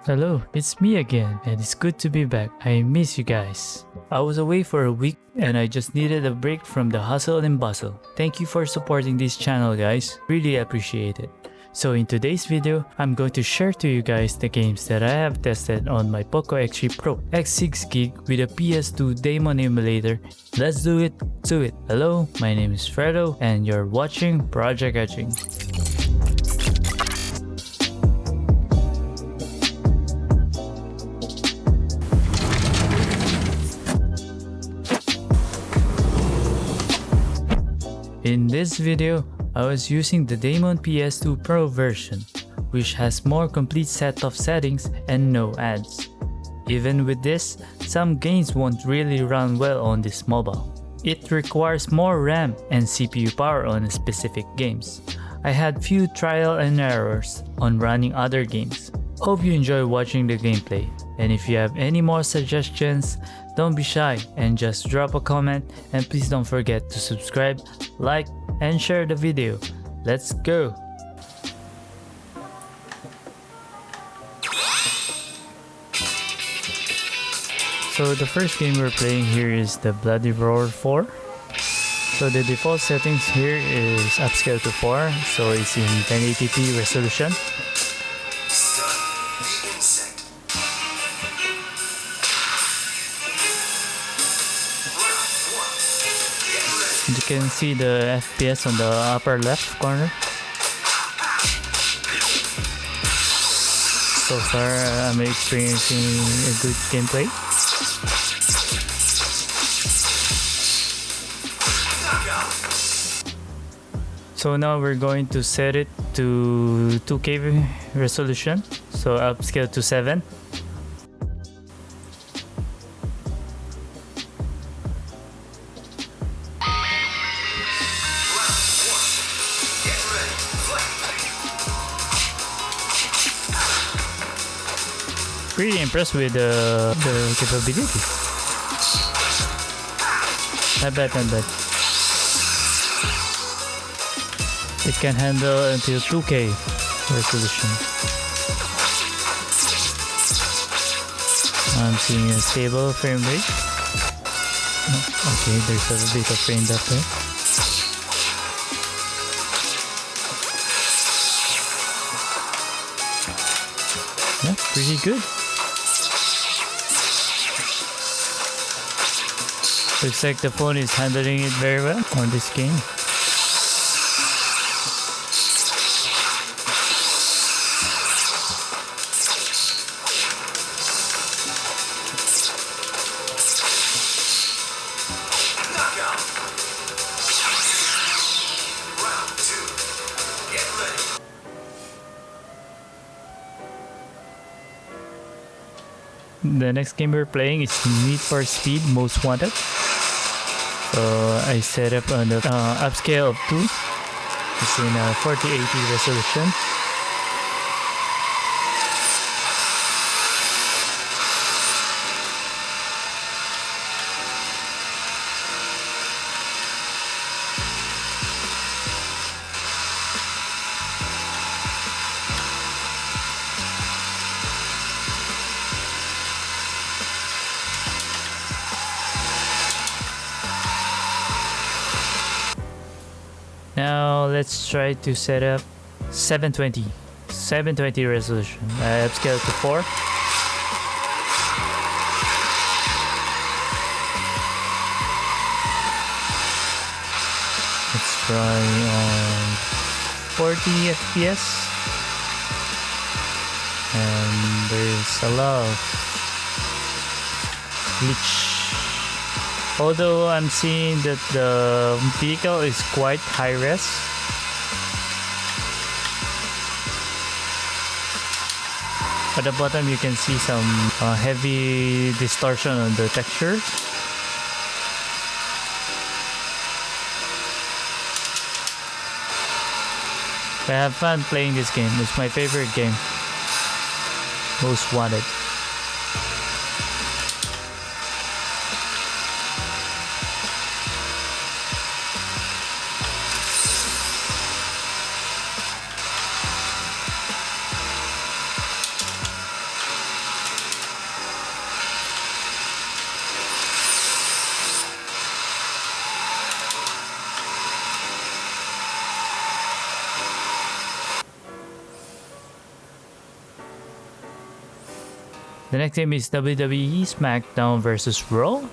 Hello, it's me again, and it's good to be back. I miss you guys. I was away for a week and I just needed a break from the hustle and bustle. Thank you for supporting this channel, guys. Really appreciate it. So in today's video, I'm going to share to you guys the games that I have tested on my POCO X3 Pro X6GB with a PS2 Damon emulator. Let's do it to it. Hello, my name is Fredo and you're watching Project Etching. In this video, I was using the DamonPS2 Pro version, which has more complete set of settings and no ads. Even with this, some games won't really run well on this mobile. It requires more RAM and CPU power on specific games. I had few trial and errors on running other games. Hope you enjoy watching the gameplay, and if you have any more suggestions, don't be shy and just drop a comment, and please don't forget to subscribe, like, and share the video. Let's go! So the first game we're playing here is the Bloody Roar 4. So the default settings here is upscale to 4, so it's in 1080p resolution. You can see the FPS on the upper left corner. So far, I'm experiencing a good gameplay. So now we're going to set it to 2K resolution, so upscale to 7. Pretty impressed with the capability. Not bad, not bad. It can handle until 2K resolution. I'm seeing a stable frame rate. Okay, there's a bit of frame drop there. Yeah, pretty good. Looks like the phone is handling it very well on this game. The next game we're playing is Need for Speed Most Wanted. So I set up on the upscale of 2. It's in 4080 resolution. Now let's try to set up 720 resolution. I upscale to 4. Let's try on 40 FPS. And there's a lot of glitch. Although I'm seeing that the vehicle is quite high res. At the bottom you can see some heavy distortion on the texture. I have fun playing this game. It's my favorite game. Most Wanted. The next game is WWE Smackdown vs. Raw.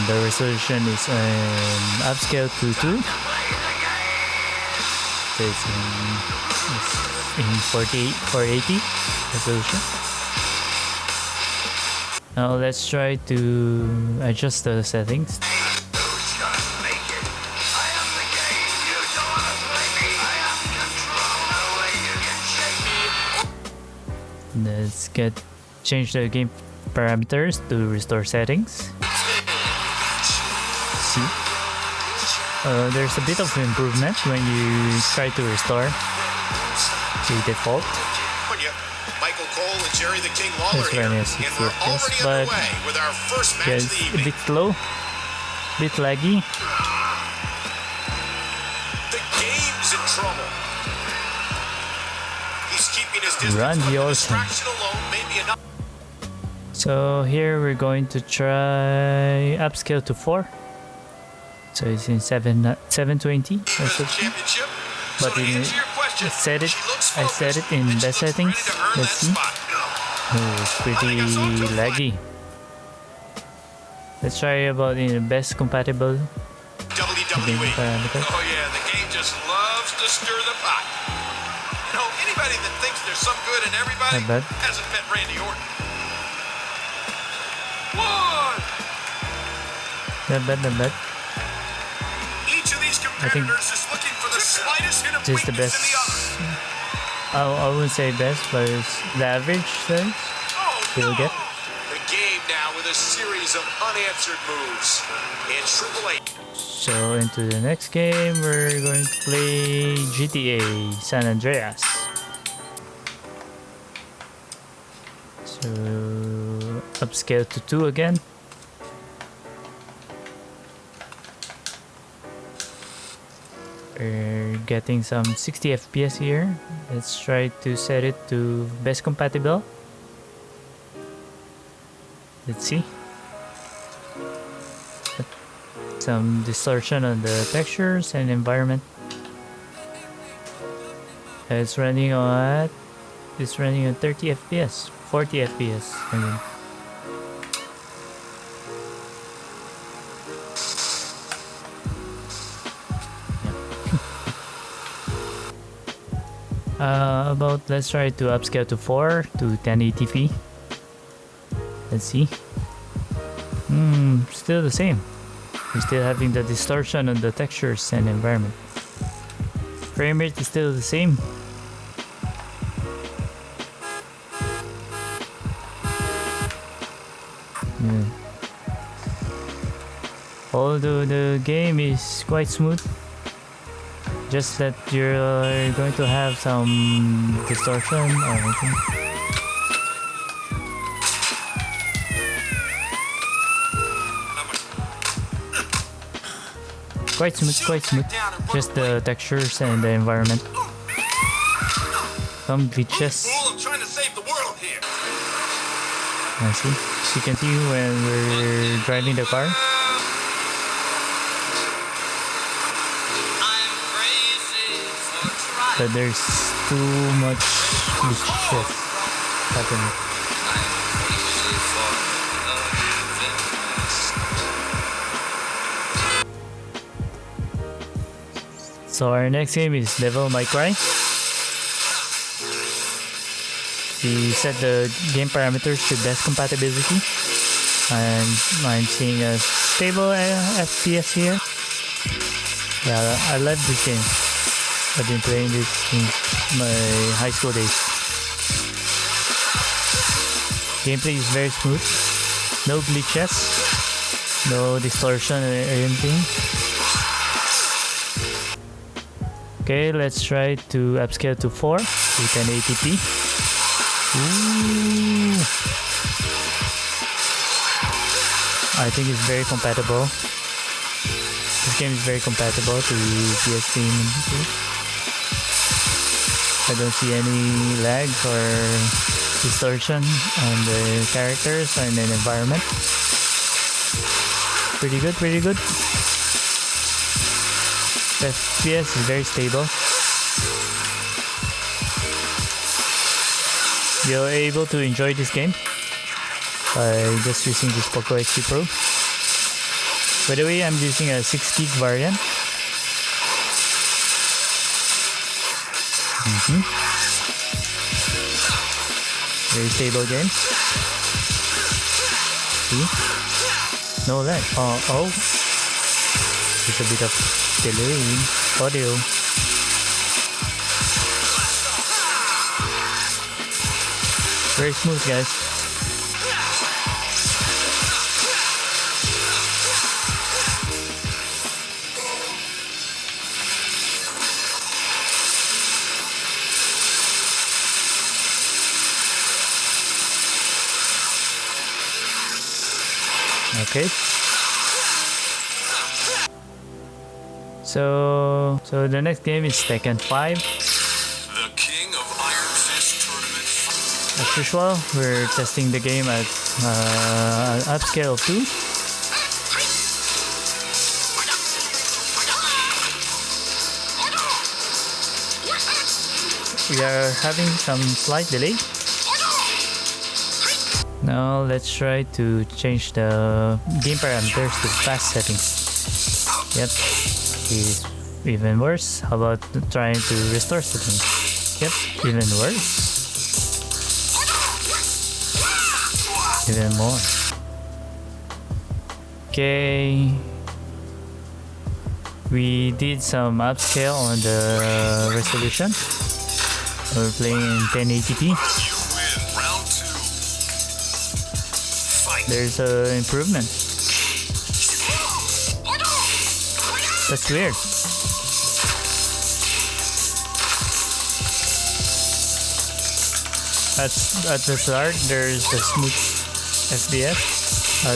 The resolution is upscale to 2. So it's in 480 resolution. Now let's try to adjust the settings. Let's change the game parameters to restore settings. See, there's a bit of improvement when you try to restore to default. It's running at 60 FPS, but yeah, it's a bit slow, a bit laggy. The game's in trouble. He's keeping his distance. Run your turn. So here we're going to try upscale to 4. So it's in 720 resolution. But I set it in best settings. Let's see. Oh, it's pretty laggy. Let's try about in the best compatible WWE. Oh yeah, the game just loves to stir the pot. You know, anybody that thinks there's some good in everybody hasn't met Randy Orton. Not bad. Each of these competitors is looking for the slightest hint of this is the best. I wouldn't say best, but it's the average size you'll get. The game now with a series of unanswered moves in Triple H. So into the next game, we're going to play GTA San Andreas. So upscale to 2 again. We're getting some 60 FPS here. Let's try to set it to best compatible. Let's see. Some distortion on the textures and environment. It's running at 30 FPS, 40 FPS. I mean. Let's try to upscale to 4 to 1080p. Let's see. Still the same. We're still having the distortion on the textures and environment. Frame rate is still the same. Although the game is quite smooth, just that you're going to have some distortion or anything. Quite smooth. Just the textures and the environment. Some glitches. I see. As you can see when we're driving the car. But there's too much glitches happening. So our next game is Devil May Cry. We set the game parameters to best compatibility, and I'm seeing a stable FPS here. Yeah, I love this game. I've been playing this since my high school days. Gameplay is very smooth, no glitches, no distortion or anything. Okay, let's try to upscale to 4 to 1080p. Ooh. I think it's very compatible. This game is very compatible to PS2. I don't see any lag or distortion on the characters and the environment. Pretty good. The FPS is very stable. You're able to enjoy this game by just using this POCO X3 Pro. By the way, I'm using a 6 gig variant. Very stable game. See? No lag. Oh. There's a bit of delay. Audio. Very smooth, guys. Okay. So the next game is Tekken 5. The King of Iron Fist tournament. As usual, we're testing the game at upscale of 2. We are having some slight delay. Now let's try to change the game parameters to fast settings. Yep, it's even worse. How about trying to restore settings? Yep, even worse. Even more. Okay. We did some upscale on the resolution. We're playing in 1080p. There's an improvement. That's weird. At the start, there's a smooth FPS.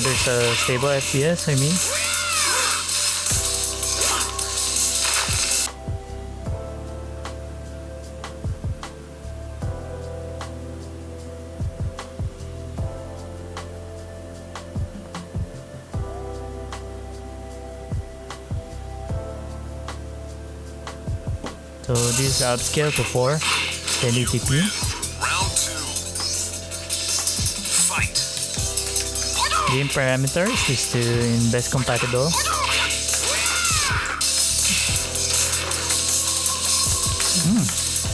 There's a stable FPS, I mean. So this is upscale to 4, 1080p. Round 2. Fight. Game parameters is still in best compatible.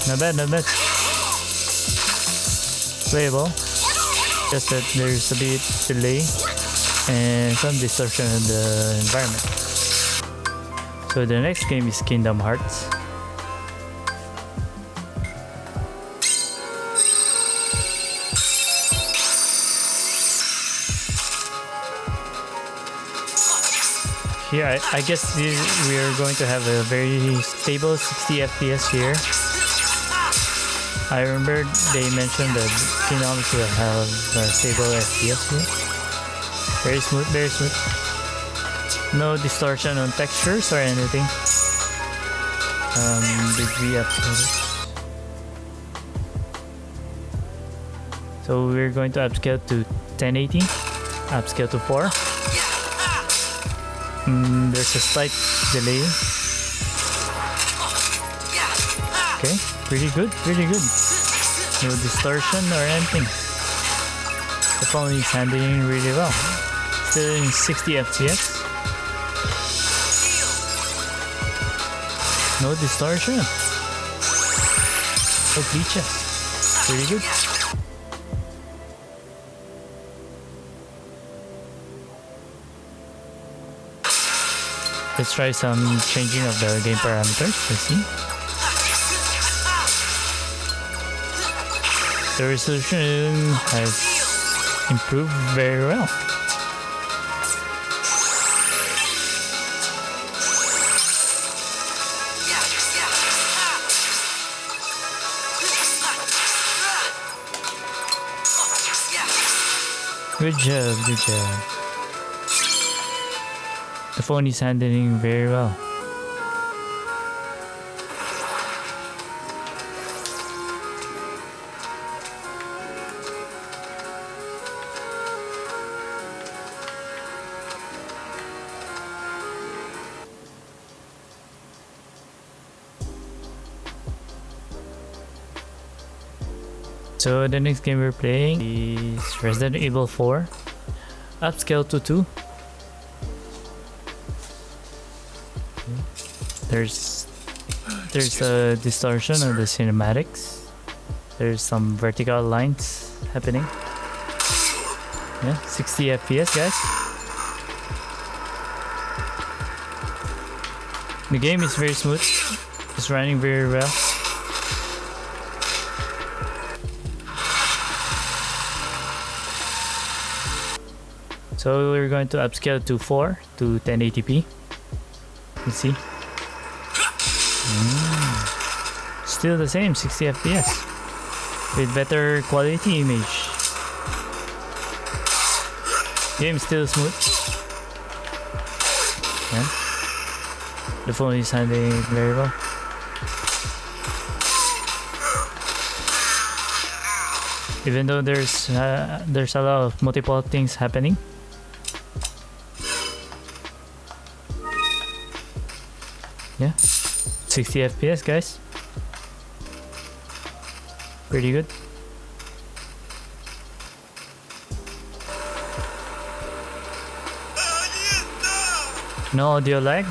Not bad, not bad. Playable. Just that there's a bit delay and some distortion in the environment. So the next game is Kingdom Hearts. Here, I guess we are going to have a very stable 60 FPS here. I remember they mentioned that Kingdoms will have a stable FPS here. Very smooth, very smooth. No distortion on textures or anything. Did we upscale it? So we're going to upscale to 1080, upscale to 4. There's a slight delay. Okay, pretty good, pretty good. No distortion or anything. The phone is handling really well. Still in 60 FPS. No distortion. No glitches. Pretty good. Let's try some changing of the game parameters. Let's see. The resolution has improved very well. Good job, good job. The phone is handling very well. So the next game we're playing is Resident Evil 4, upscale to 2. There's a distortion of the cinematics. There's some vertical lines happening. Yeah, 60 FPS, guys. The game is very smooth. It's running very well. So we're going to upscale to 4 to 1080p. Let's see. Still the same, 60 FPS with better quality image. Game still smooth. Yeah. The phone is handling it very well. Even though there's a lot of multiple things happening. Yeah, 60 FPS, guys. Pretty good. No audio lag.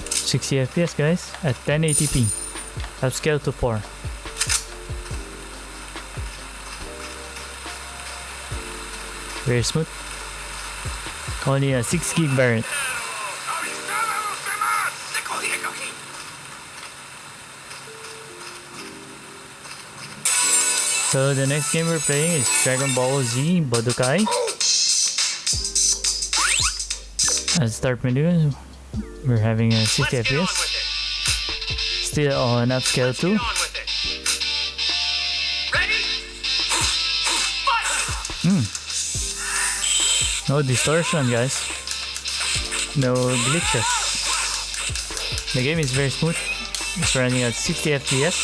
$60 FPS, guys, at 1080p. Upscale to 4. Very smooth. Only a 6 gig variant. So the next game we're playing is Dragonball Z Budokai. At start menu, we're having a 60 FPS. Still on upscale 2. No distortion, guys. No glitches. The game is very smooth. It's running at 60 FPS.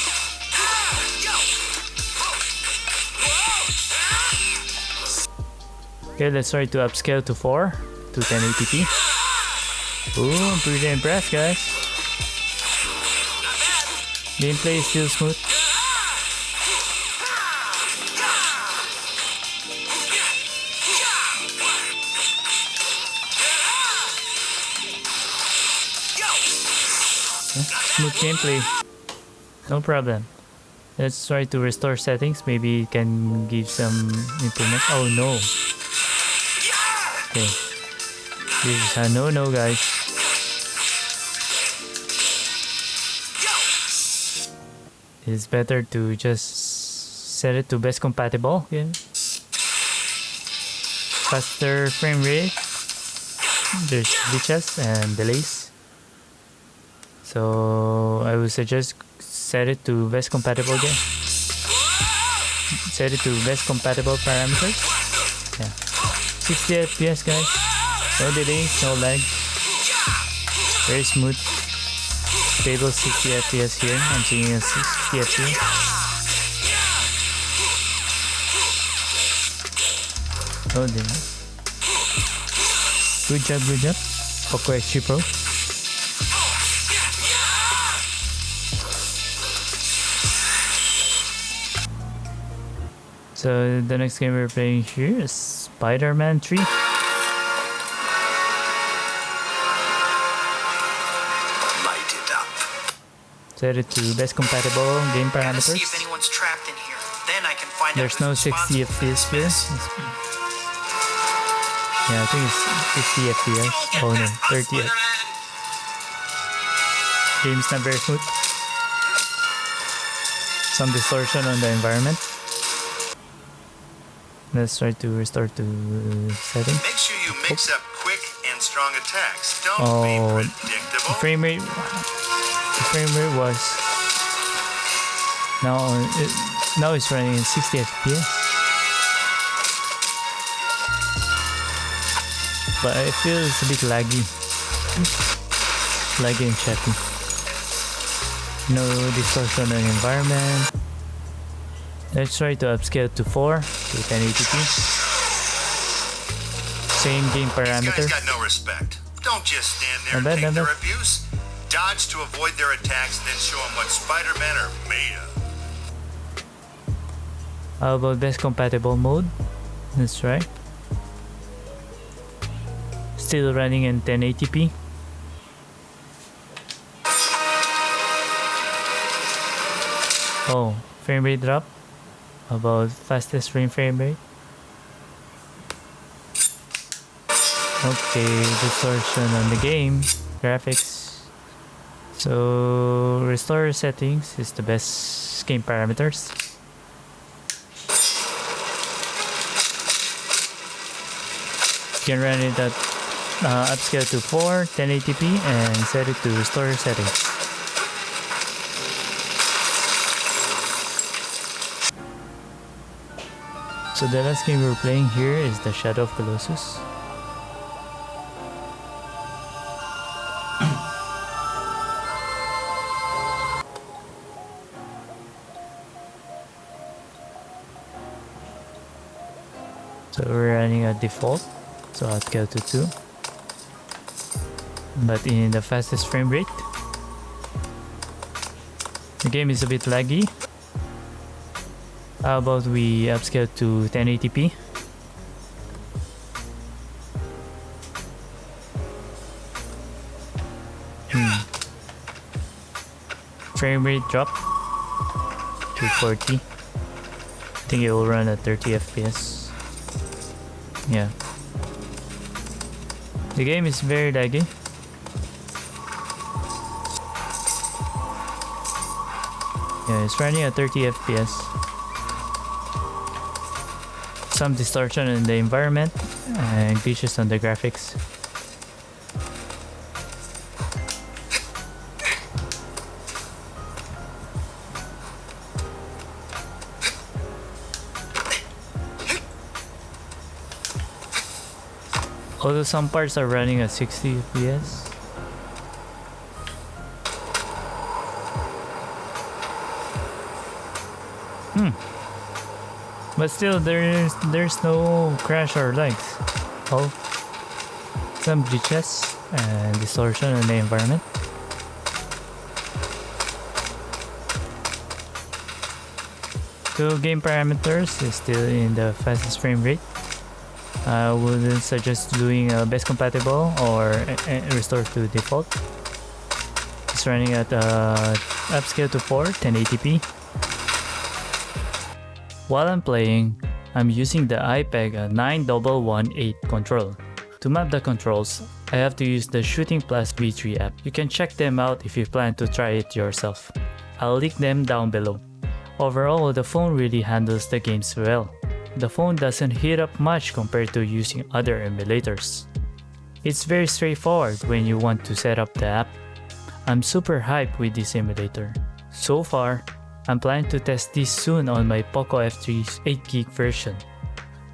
Okay, let's try to upscale to 4 to 1080p. Ooh, I'm pretty impressed, guys. Gameplay is still smooth. Smooth gameplay. No problem. Let's try to restore settings. Maybe it can give some improvement. Oh no. Okay. This is a no-no, guys. It's better to just set it to best compatible. Okay. Faster frame rate. There's glitches and delays. So I would suggest set it to best compatible again. Set it to best compatible parameters. Yeah. 60 FPS, guys. No delay, no lag. Very smooth. Stable 60 FPS here. I'm seeing a 60 FPS. Oh, delay. Good job, good job. POCO X3 Pro. So the next game we're playing here is Spiderman 3. Light it up. Set it to best compatible game parameters. See if anyone's trapped in here. Then I can find There's no 60 FPS here. Yeah, I think it's 50 FPS. Oh no, 30 FPS. Game's not very smooth. Some distortion on the environment. Let's try to restore to settings. Make sure you mix up quick and strong attacks. Don't be predictable. The frame rate was now it's running in 60 FPS. But I feel it's a bit laggy. Laggy and choppy. No distortion on environment. Let's try to upscale to 4 to 1080p. same game parameter. These guys got no respect. Don't just stand there and take their abuse. Dodge to avoid their attacks and then show them what Spiderman are made of. How about best compatible mode? That's right. Still running in 1080p. Oh, frame rate drop. How about fastest frame rate? Okay, distortion on the game, graphics. So restore settings is the best game parameters. You can run it at upscale to 4, 1080p and set it to restore settings. So the last game we're playing here is the Shadow of Colosus. So we're running at default, so upscale to 2, but in the fastest frame rate. The game is a bit laggy. How about we upscale to 1080p? Frame rate drop to 40. I think it will run at 30 FPS. Yeah. The game is very laggy. Yeah, it's running at 30 FPS. Some distortion in the environment and glitches on the graphics. Although some parts are running at 60 FPS. But still, there's no crash or lags. Oh, some glitches and distortion in the environment. So game parameters is still in the fastest frame rate. I wouldn't suggest doing best compatible or restore to default. It's running at upscale to 4, 1080p. While I'm playing, I'm using the Ipega 9118 controller. To map the controls, I have to use the ShootingPlus V3 app. You can check them out if you plan to try it yourself. I'll link them down below. Overall, the phone really handles the games well. The phone doesn't heat up much compared to using other emulators. It's very straightforward when you want to set up the app. I'm super hyped with this emulator. So far, I'm planning to test this soon on my POCO X3 8GB version.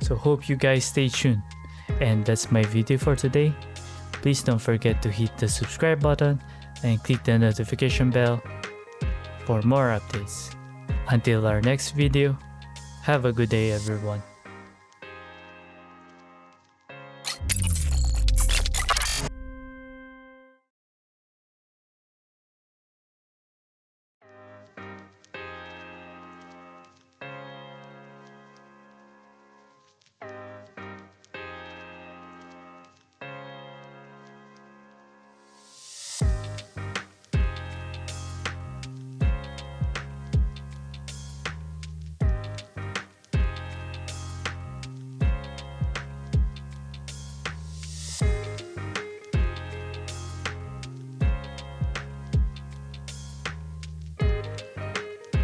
So hope you guys stay tuned. And that's my video for today. Please don't forget to hit the subscribe button and click the notification bell for more updates. Until our next video, have a good day everyone.